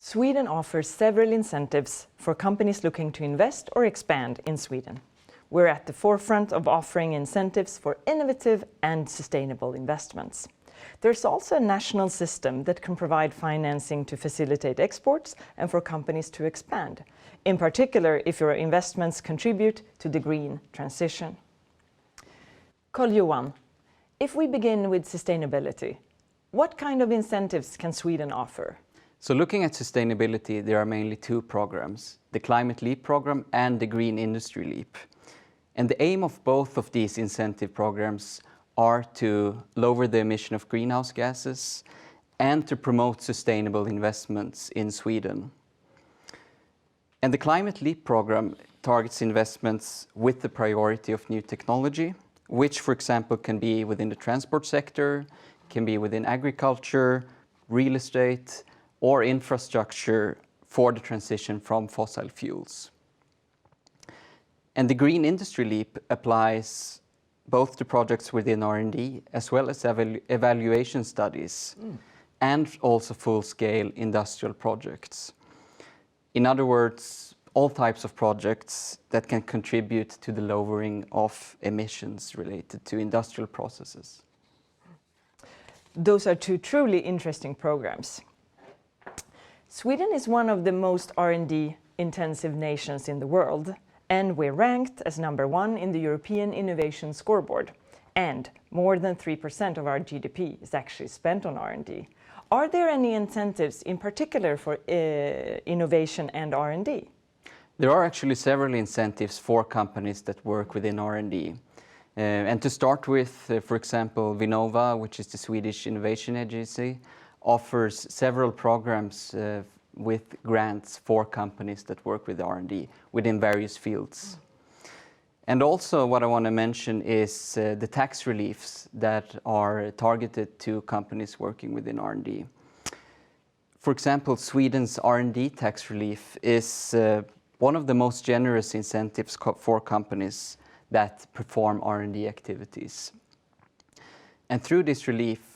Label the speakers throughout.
Speaker 1: Sweden offers several incentives for companies looking to invest or expand in Sweden. We're at the forefront of offering incentives for innovative and sustainable investments. There's also a national system that can provide financing to facilitate exports and for companies to expand, in particular if your investments contribute to the green transition. Carl-Johan, if we begin with sustainability, what kind of incentives can Sweden offer?
Speaker 2: So looking at sustainability, there are mainly two programs, the Climate Leap program and the Green Industry Leap. And the aim of both of these incentive programs are to lower the emission of greenhouse gases and to promote sustainable investments in Sweden. And the Climate Leap program targets investments with the priority of new technology, which, for example, can be within the transport sector, can be within agriculture, real estate, or infrastructure for the transition from fossil fuels. And the Green Industry Leap applies both to projects within R&D as well as evaluation studies and also full-scale industrial projects. In other words, all types of projects that can contribute to the lowering of emissions related to industrial processes.
Speaker 1: Those are two truly interesting programs. Sweden is one of the most R&D intensive nations in the world, and we're ranked as #1 in the European Innovation Scoreboard. And more than 3% of our GDP is actually spent on R&D. Are there any incentives in particular for innovation and R&D?
Speaker 2: There are actually several incentives for companies that work within R&D. And to start with, for example, Vinnova, which is the Swedish Innovation Agency, offers several programs with grants for companies that work with R&D within various fields. And also what I want to mention is the tax reliefs that are targeted to companies working within R&D. For example, Sweden's R&D tax relief is one of the most generous incentives for companies that perform R&D activities. And through this relief,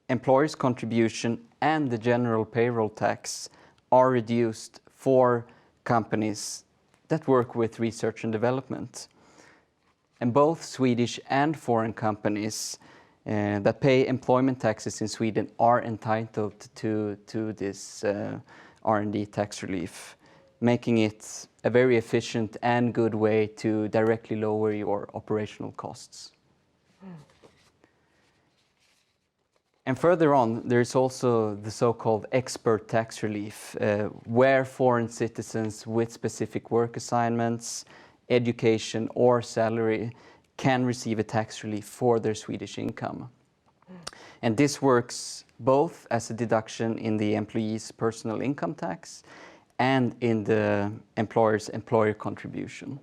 Speaker 2: employers' contribution and the general payroll tax are reduced for companies that work with research and development. And both Swedish and foreign companies that pay employment taxes in Sweden are entitled to this R&D tax relief, making it a very efficient and good way to directly lower your operational costs. And further on, there's also the so-called expert tax relief, where foreign citizens with specific work assignments, education, or salary can receive a tax relief for their Swedish income. And this works both as a deduction in the employee's personal income tax and in the employer's employer contribution.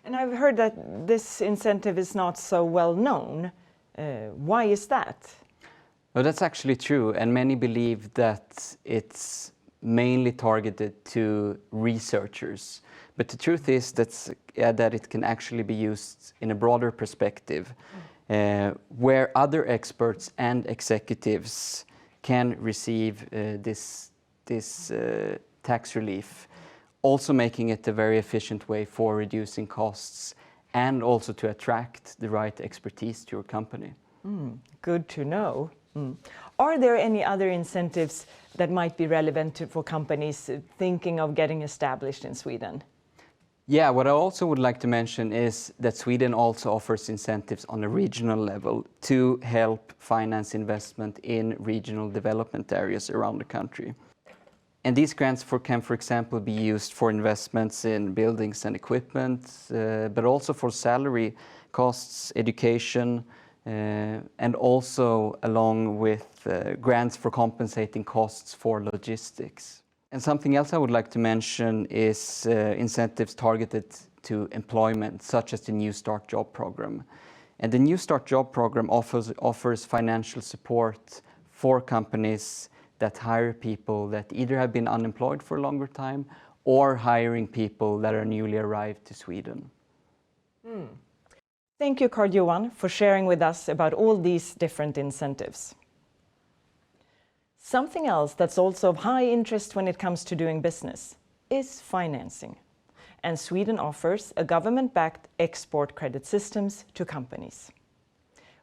Speaker 1: And I've heard that this incentive is not so well known. Why is that?
Speaker 2: Well, that's actually true, and many believe that it's mainly targeted to researchers. But the truth is that it can actually be used in a broader perspective, where other experts and executives can receive this tax relief, also making it a very efficient way for reducing costs and also to attract the right expertise to your company.
Speaker 1: Good to know. Are there any other incentives that might be relevant for companies thinking of getting established in Sweden?
Speaker 2: Yeah, what I also would like to mention is that Sweden also offers incentives on a regional level to help finance investment in regional development areas around the country. And these grants can, for example, be used for investments in buildings and equipment, but also for salary costs, education, and also along with grants for compensating costs for logistics. And something else I would like to mention is incentives targeted to employment, such as the New Start Job Program. And the New Start Job Program offers financial support for companies that hire people that either have been unemployed for a longer time or hiring people that are newly arrived to Sweden.
Speaker 1: Thank you, Carl-Johan, for sharing with us about all these different incentives. Something else that's also of high interest when it comes to doing business is financing. And Sweden offers a government-backed export credit systems to companies.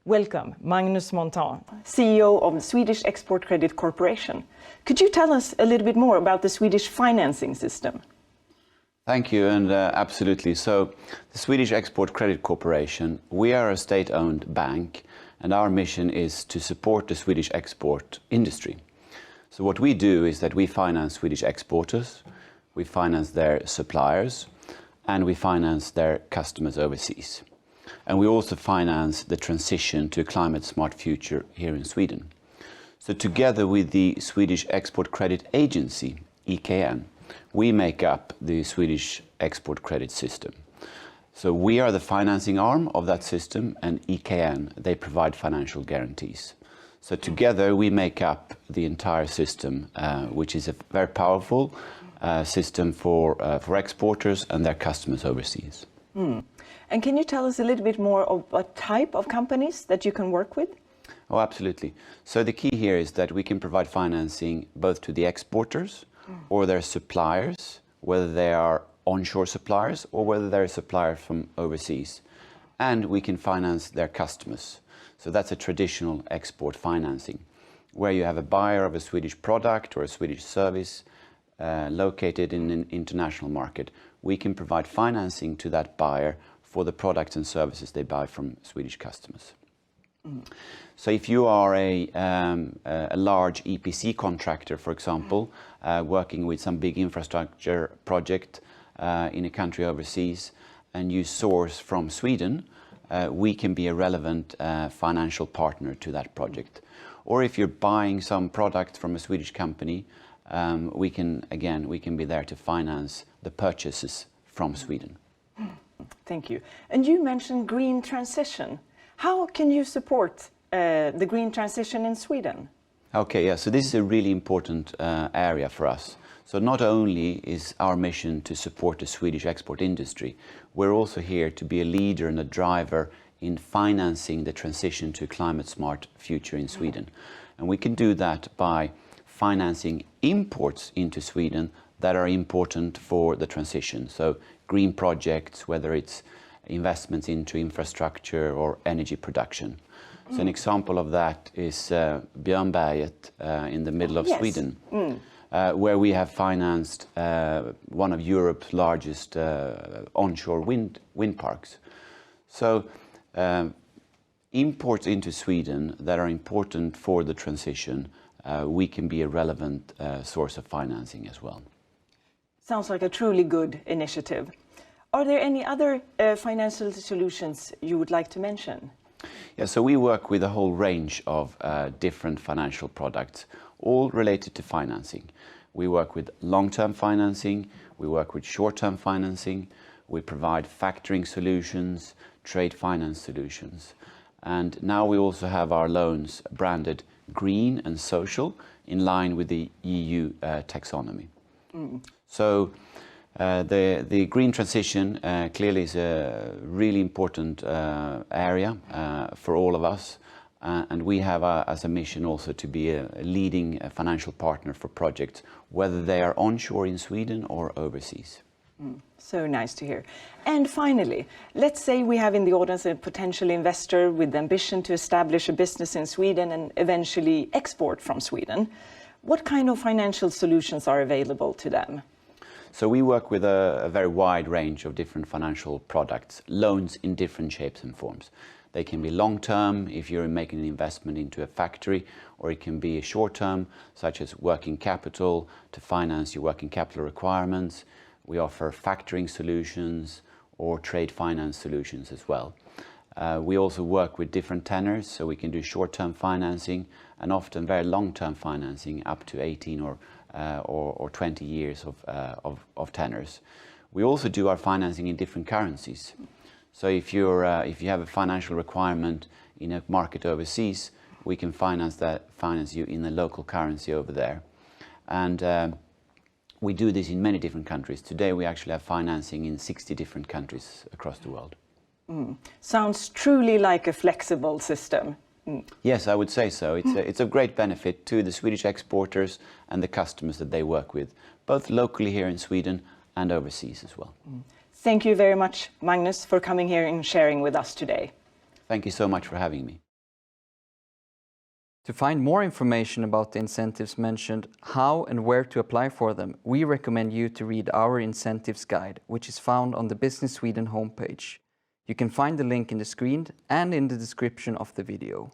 Speaker 1: Welcome, Magnus Montan, CEO of the Swedish Export Credit Corporation. Could you tell us a little bit more about the Swedish financing system?
Speaker 3: Thank you, and absolutely. So, the Swedish Export Credit Corporation, we are a state-owned bank, and our mission is to support the Swedish export industry. So what we do is that we finance Swedish exporters, we finance their suppliers, and we finance their customers overseas. And we also finance the transition to a climate-smart future here in Sweden. So together with the Swedish Export Credit Agency, EKN, we make up the Swedish export credit system. So we are the financing arm of that system, and EKN, they provide financial guarantees. So together we make up the entire system, which is a very powerful system for exporters and their customers overseas.
Speaker 1: And can you tell us a little bit more of what type of companies that you can work with?
Speaker 3: Oh, absolutely. So the key here is that we can provide financing both to the exporters or their suppliers, whether they are onshore suppliers or whether they're suppliers from overseas. And we can finance their customers. So that's a traditional export financing, where you have a buyer of a Swedish product or a Swedish service located in an international market. We can provide financing to that buyer for the products and services they buy from Swedish customers. So if you are a large EPC contractor, for example, working with some big infrastructure project in a country overseas, and you source from Sweden, we can be a relevant financial partner to that project. Or if you're buying some product from a Swedish company, we can be there to finance the purchases from Sweden.
Speaker 1: Thank you. And you mentioned green transition. How can you support the green transition in Sweden?
Speaker 3: Okay, yeah, so this is a really important area for us. So not only is our mission to support the Swedish export industry, we're also here to be a leader and a driver in financing the transition to a climate-smart future in Sweden. And we can do that by financing imports into Sweden that are important for the transition. So green projects, whether it's investments into infrastructure or energy production. So an example of that is Björnberget in the middle of Sweden, where we have financed one of Europe's largest onshore wind parks. So imports into Sweden that are important for the transition, we can be a relevant source of financing as well.
Speaker 1: Sounds like a truly good initiative. Are there any other financial solutions you would like to mention?
Speaker 3: Yeah, so we work with a whole range of different financial products, all related to financing. We work with long-term financing, we work with short-term financing, we provide factoring solutions, trade finance solutions. And now we also have our loans branded green and social in line with the EU taxonomy. So the green transition clearly is a really important area for all of us, and we have as a mission also to be a leading financial partner for projects, whether they are onshore in Sweden or overseas.
Speaker 1: So nice to hear. And finally, let's say we have in the audience a potential investor with ambition to establish a business in Sweden and eventually export from Sweden. What kind of financial solutions are available to them?
Speaker 3: So we work with a very wide range of different financial products, loans in different shapes and forms. They can be long-term if you're making an investment into a factory, or it can be short-term, such as working capital to finance your working capital requirements. We offer factoring solutions or trade finance solutions as well. We also work with different tenors, so we can do short-term financing and often very long-term financing up to 18 or 20 years of tenors. We also do our financing in different currencies. So if you have a financial requirement in a market overseas, we can finance you in the local currency over there. And we do this in many different countries. Today we actually have financing in 60 different countries across the world.
Speaker 1: Sounds truly like a flexible system.
Speaker 3: Yes, I would say so. It's a great benefit to the Swedish exporters and the customers that they work with, both locally here in Sweden and overseas as well.
Speaker 1: Thank you very much, Magnus, for coming here and sharing with us today.
Speaker 3: Thank you so much for having me.
Speaker 2: To find more information about the incentives mentioned, how and where to apply for them, we recommend you to read our incentives guide, which is found on the Business Sweden homepage. You can find the link in the screen and in the description of the video.